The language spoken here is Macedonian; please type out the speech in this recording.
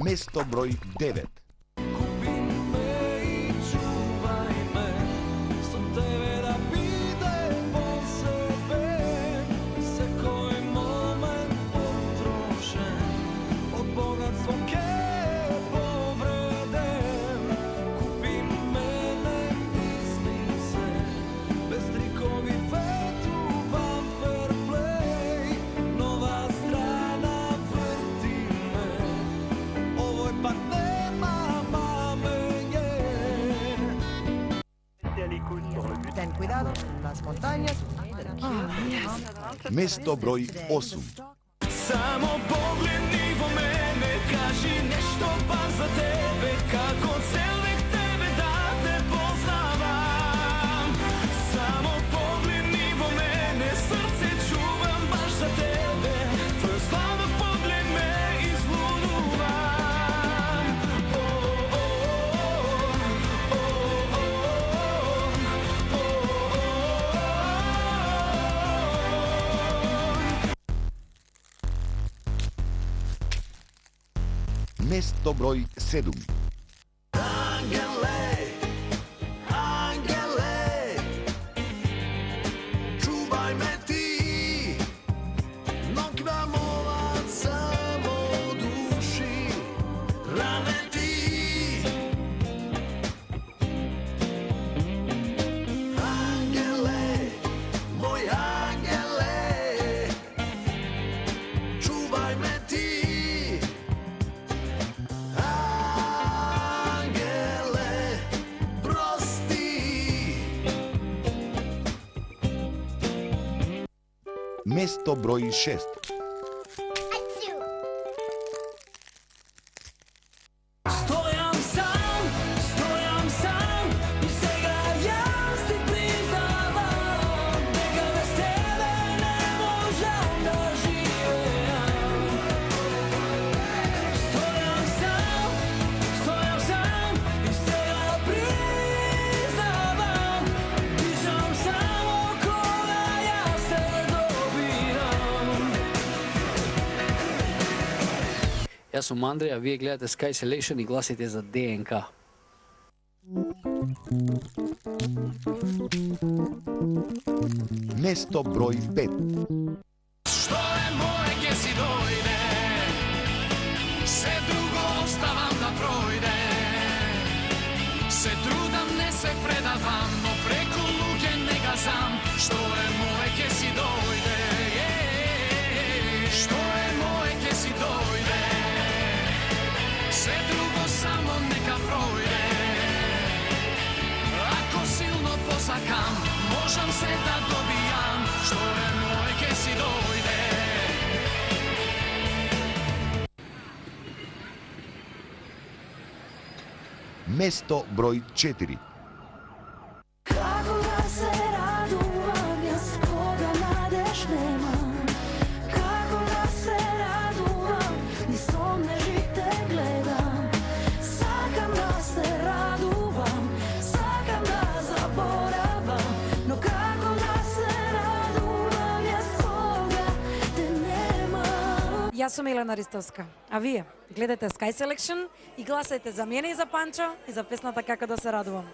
Место број 9. Ten cuidado, las montañas. Место број 8. Само погледни во мене, кажи нешто бар за тебе, како целник тебе да те познавам. Само погледни во мене, срце чувам баш за тебе, твој слава поглед ме излудувам. Место број 7. Ангеле, ангеле, чувај ме ти, ног на молат само души, ране ти. Ангеле, мој ангеле, чувај ме ти. Место број 6. Стојам сам и сега јас ти признавам дека без тебе не можам да живеам. Стојам сам и сега признавам дишам само кога јас се добирам. Јас сум Андреј, а вие гледате Sky Selection и гласите за ДНК. Место број 5. Што е моје ке си дојде, се друго оставам да пројде. Се трудам, не се предавам, но преку луѓе не газам. Што е моје ке си дојде, што е моје ке си дојде. Се друго само нека пројде. Ако силно посакам, можам се да добијам. Што е моје ке си дојде. Место број 4. Како да се радувам, јас кога надеж немам. Како да се радувам, ни сон не жите гледам. Сакам да се радувам, сакам да заборавам, но како да се радувам, јас кога те немам. Јас сум Елена Ристовска, а вие гледате Sky Selection и гласајте за мене и за Панчо и за песната Како да се радувам.